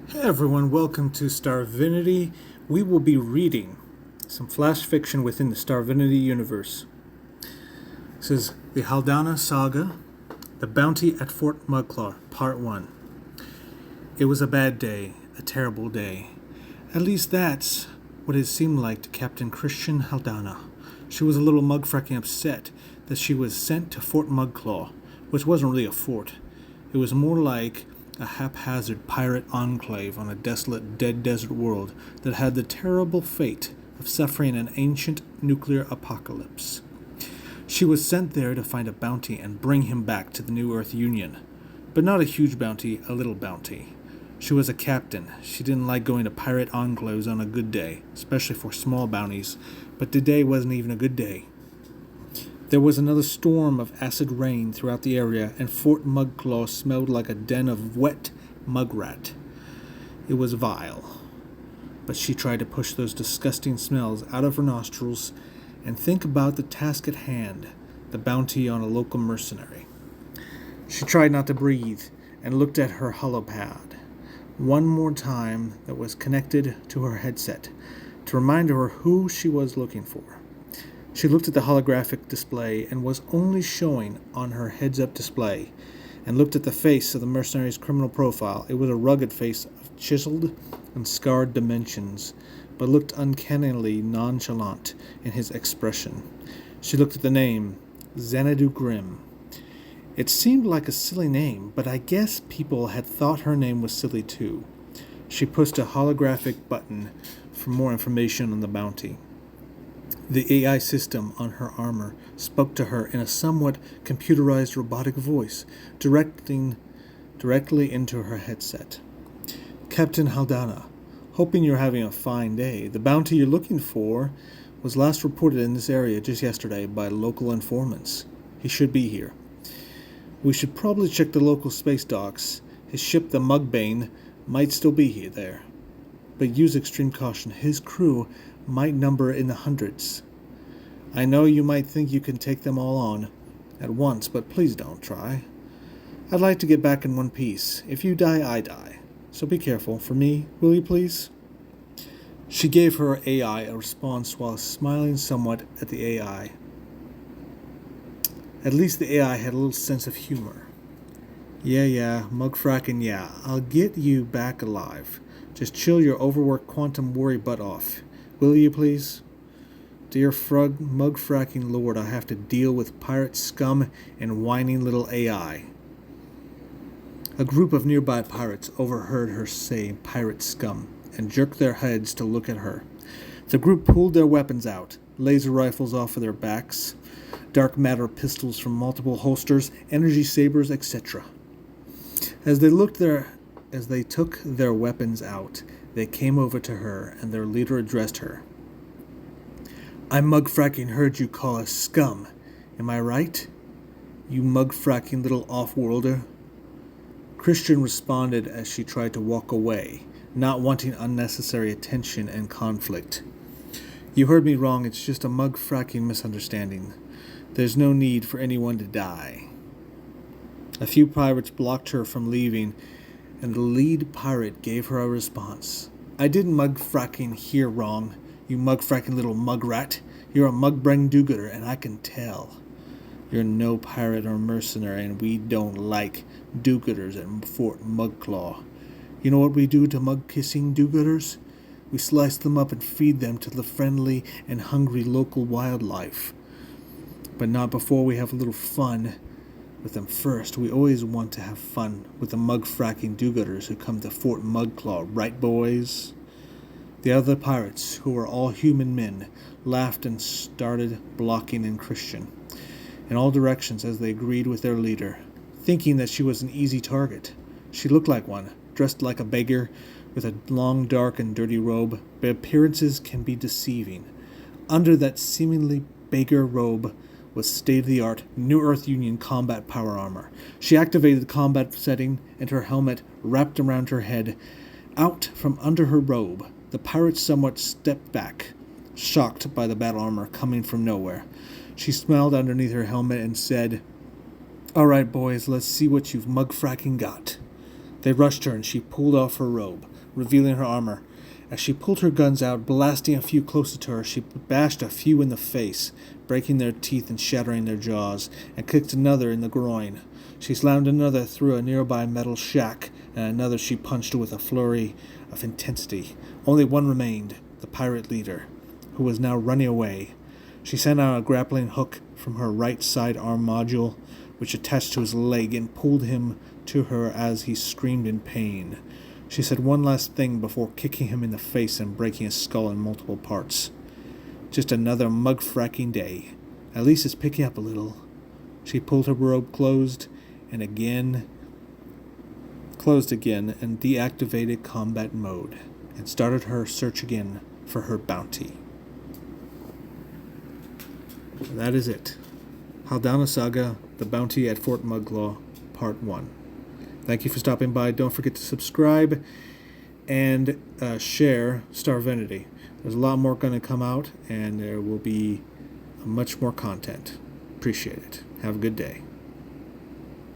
Hey everyone, welcome to Starvinity. We will be reading some flash fiction within the Starvinity universe. This is the Haldana Saga, The Bounty at Fort Muggclaw, Part 1. It was a bad day, a terrible day. At least that's what it seemed like to Captain Christian Haldana. She was a little mugfracking upset that she was sent to Fort Muggclaw, which wasn't really a fort. It was more like a haphazard pirate enclave on a desolate, dead desert world that had the terrible fate of suffering an ancient nuclear apocalypse. She was sent there to find a bounty and bring him back to the New Earth Union. But not a huge bounty, a little bounty. She was a captain. She didn't like going to pirate enclaves on a good day, especially for small bounties, but today wasn't even a good day. There was another storm of acid rain throughout the area, and Fort Muggclaw smelled like a den of wet mugrat. It was vile, but she tried to push those disgusting smells out of her nostrils and think about the task at hand, the bounty on a local mercenary. She tried not to breathe and looked at her holopad one more time that was connected to her headset to remind her who she was looking for. She looked at the holographic display and was only showing on her heads-up display, and looked at the face of the mercenary's criminal profile. It was a rugged face of chiseled and scarred dimensions, but looked uncannily nonchalant in his expression. She looked at the name, Xanadu Grimm. It seemed like a silly name, but I guess people had thought her name was silly too. She pushed a holographic button for more information on the bounty. The AI system on her armor spoke to her in a somewhat computerized robotic voice, directly into her headset. Captain Haldana, hoping you're having a fine day. The bounty you're looking for was last reported in this area just yesterday by local informants. He should be here. We should probably check the local space docks. His ship, the Mugbane, might still be here there. But use extreme caution. His crew might number in the hundreds. I know you might think you can take them all on at once, but please don't try. I'd like to get back in one piece. If you die, I die. So be careful. For me, will you please? She gave her AI a response while smiling somewhat at the AI. At least the AI had a little sense of humor. Yeah, mugfracking, yeah. I'll get you back alive. Just chill your overworked quantum worry butt off. Will you please? Dear mug-fracking lord, I have to deal with pirate scum and whining little AI. A group of nearby pirates overheard her say pirate scum and jerked their heads to look at her. The group pulled their weapons out, laser rifles off of their backs, dark matter pistols from multiple holsters, energy sabers, etc. As they took their weapons out, they came over to her, and their leader addressed her. I mugfracking heard you call us scum. Am I right? You mugfracking little off-worlder? Christian responded as she tried to walk away, not wanting unnecessary attention and conflict. You heard me wrong, it's just a mugfracking misunderstanding. There's no need for anyone to die. A few pirates blocked her from leaving, and the lead pirate gave her a response. I didn't mugfracking hear wrong, you mugfracking little mugrat. You're a mugbrang do-gooder, and I can tell. You're no pirate or mercenary, and we don't like do-gooders at Fort Muggclaw. You know what we do to mug-kissing do-gooders? We slice them up and feed them to the friendly and hungry local wildlife. But not before we have a little fun with them first. We always want to have fun with the mug-fracking do-gooders who come to Fort Muggclaw, right, boys? The other pirates, who were all human men, laughed and started blocking in Christian in all directions as they agreed with their leader, thinking that she was an easy target. She looked like one, dressed like a beggar, with a long, dark, and dirty robe, but appearances can be deceiving. Under that seemingly beggar robe was state-of-the-art New Earth Union combat power armor. She activated the combat setting, and her helmet wrapped around her head. Out from under her robe, the pirate somewhat stepped back, shocked by the battle armor coming from nowhere. She smiled underneath her helmet and said, All right, boys, let's see what you've mugfracking got. They rushed her, and she pulled off her robe. revealing her armor. As she pulled her guns out, blasting a few closer to her, she bashed a few in the face, breaking their teeth and shattering their jaws, and kicked another in the groin. She slammed another through a nearby metal shack, and another she punched with a flurry of intensity. Only one remained, the pirate leader, who was now running away. She sent out a grappling hook from her right side arm module, which attached to his leg, and pulled him to her as he screamed in pain. She said one last thing before kicking him in the face and breaking his skull in multiple parts. Just another mug-fracking day. At least it's picking up a little. She pulled her robe closed again, and deactivated combat mode, and started her search again for her bounty. And that is it. Haldana Saga, The Bounty at Fort Muggclaw, Part 1. Thank you for stopping by. Don't forget to subscribe and share Starvinity. There's a lot more going to come out, and there will be much more content. Appreciate it. Have a good day.